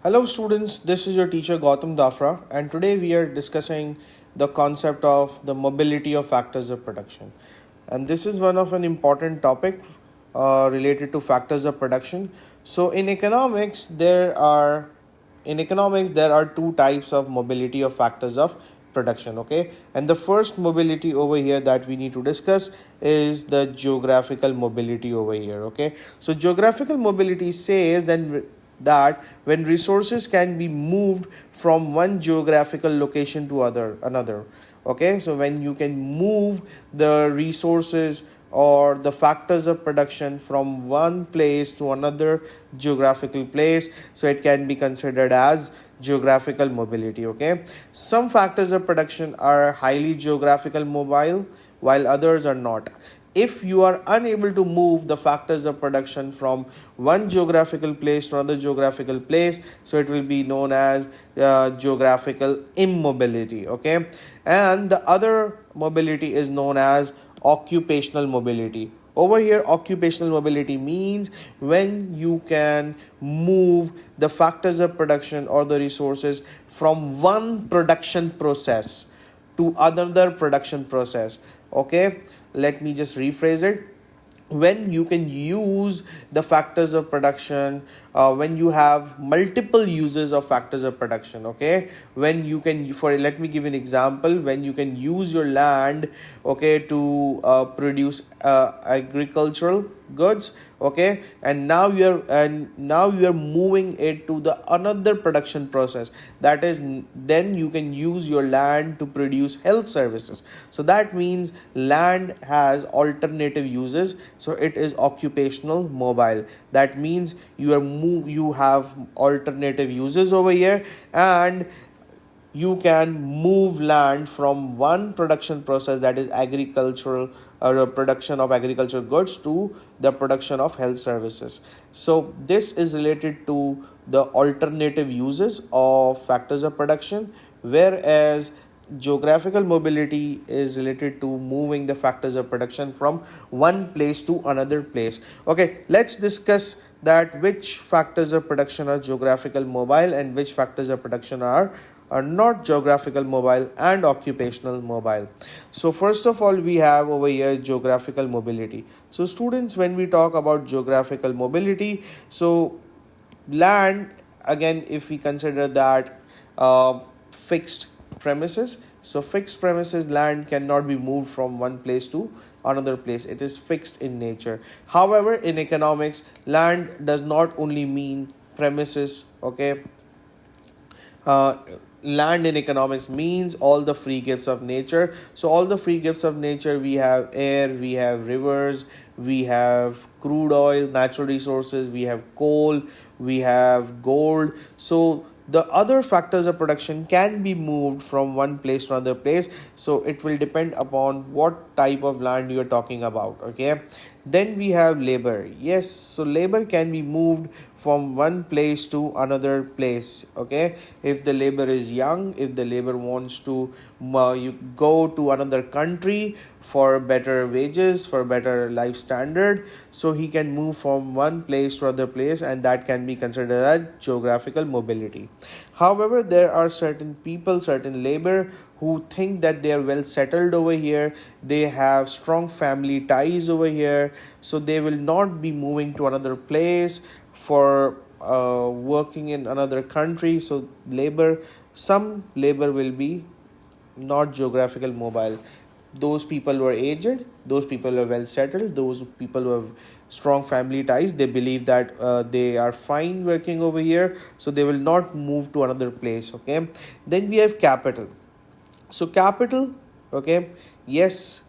Hello students, this is your teacher Gautam Dafra, and today we are discussing the concept of the mobility of factors of production. And this is one of an important topic related to factors of production. So in economics there are two types of mobility of factors of production, okay? And the first mobility over here that we need to discuss is the geographical mobility over here, okay? So geographical mobility says that when resources can be moved from one geographical location to another, okay? So when you can move the resources or the factors of production from one place to another geographical place, so it can be considered as geographical mobility, okay? Some factors of production are highly geographical mobile while others are not. If you are unable to move the factors of production from one geographical place to another geographical place, so it will be known as geographical immobility, okay? And the other mobility is known as occupational mobility. Over here, occupational mobility means when you can move the factors of production or the resources from one production process to another production process, okay? Let me just rephrase it. When you can use the factors of production, when you have multiple uses of factors of production, okay? When you can, for let me give you an example, when you can use your land, okay, to produce agricultural goods, okay, and now you're moving it to the another production process, that is, then you can use your land to produce health services. So that means land has alternative uses, so it is occupational mobile. That means you have alternative uses over here, and you can move land from one production process, that is agricultural or production of agricultural goods, to the production of health services. So this is related to the alternative uses of factors of production, whereas geographical mobility is related to moving the factors of production from one place to another place. Okay, let's discuss that which factors of production are geographical mobile and which factors of production are not geographical mobile and occupational mobile. So first of all, we have over here geographical mobility. So students, when we talk about geographical mobility, so land, again, if we consider that fixed premises, so fixed premises land cannot be moved from one place to another place, it is fixed in nature. However, in economics, land does not only mean premises, okay? uh, Land in economics means all the free gifts of nature. So all the free gifts of nature, we have air, we have rivers, we have crude oil, natural resources, we have coal, we have gold. So the other factors of production can be moved from one place to another place, so it will depend upon what type of land you are talking about, okay? Then we have labor. Yes, so labor can be moved from one place to another place, okay? If the labor is young, if the labor wants to you go to another country for better wages, for better life standard, so he can move from one place to other place, and that can be considered as geographical mobility. However, there are certain people, certain labor, who think that they are well settled over here, they have strong family ties over here, so they will not be moving to another place for working in another country. So some labor will be not geographical mobile. Those people who are aged, those people who are well settled, those people who have strong family ties, they believe that they are fine working over here, so they will not move to another place, okay? Then we have capital. So capital, okay, yes,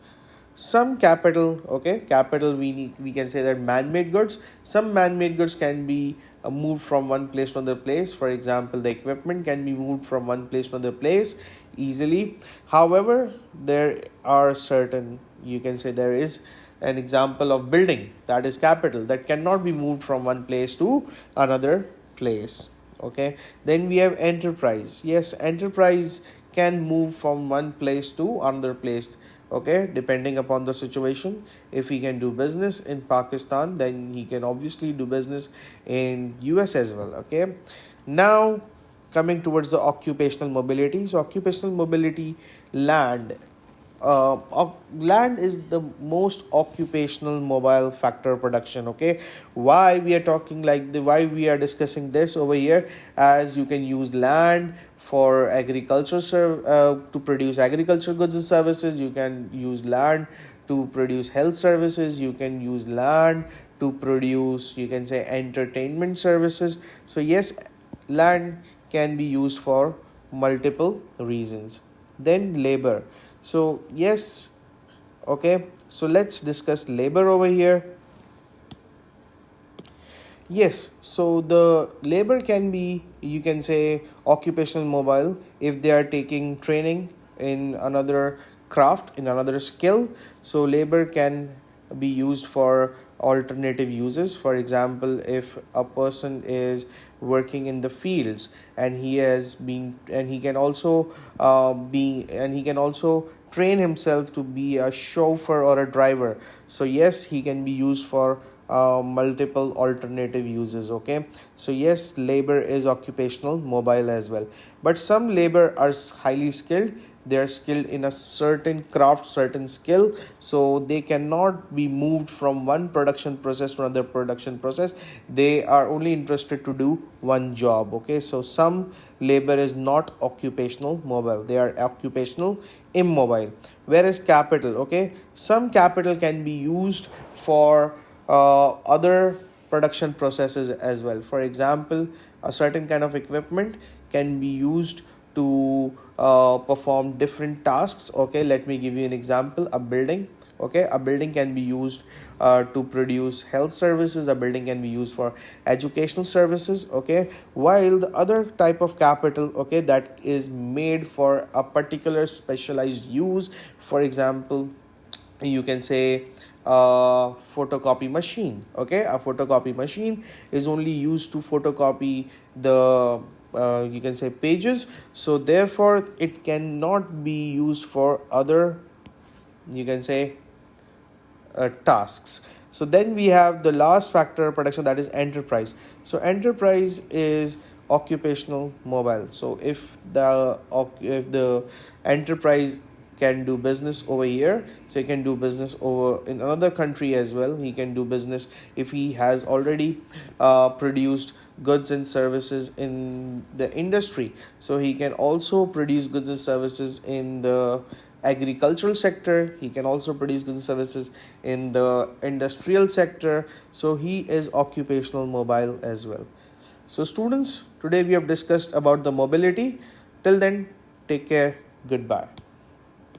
some capital, okay, capital, we can say that man-made goods, some man-made goods can be moved from one place to another place. For example, the equipment can be moved from one place to another place easily. However, there are certain, you can say there is an example of building, that is capital, that cannot be moved from one place to another place, okay? Then we have enterprise. Yes, enterprise can move from one place to another place, okay, depending upon the situation. If he can do business in Pakistan, then he can obviously do business in US as well, okay? Now, coming towards the occupational mobility. So, occupational mobility, land. Land is the most occupational mobile factor production. Okay, why we are talking like the why we are discussing this over here, as you can use land for agriculture to produce agricultural goods and services. You can use land to produce health services. You can use land to produce, you can say, entertainment services. So yes, land can be used for multiple reasons. Then labor. So yes, okay, so let's discuss labor over here. Yes, so the labor can be, you can say, occupational mobile if they are taking training in another craft, in another skill. So labor can be used for alternative uses. For example, if a person is working in the fields and he has been, and he can also and he can also train himself to be a chauffeur or a driver. So yes, he can be used for multiple alternative uses. Okay, so yes, labor is occupational mobile as well. But some labor are highly skilled. They are skilled in a certain craft, certain skill, so they cannot be moved from one production process to another production process. They are only interested to do one job. Okay, so some labor is not occupational mobile, they are occupational immobile. Whereas capital, okay, some capital can be used for other production processes as well. For example, a certain kind of equipment can be used to perform different tasks. Okay, let me give you an example. A building, okay, a building can be used to produce health services. A building can be used for educational services. Okay, while the other type of capital, okay, that is made for a particular specialized use. For example, you can say a photocopy machine. Okay, a photocopy machine is only used to photocopy the you can say pages, so therefore it cannot be used for other, you can say, tasks. So then we have the last factor of production, that is enterprise. So enterprise is occupational mobile. So if the enterprise can do business over here, so he can do business over in another country as well. He can do business if he has already produced goods and services in the industry, so he can also produce goods and services in the agricultural sector. He can also produce goods and services in the industrial sector. So he is occupational mobile as well. So students, today we have discussed about the mobility. Till then, take care. Goodbye.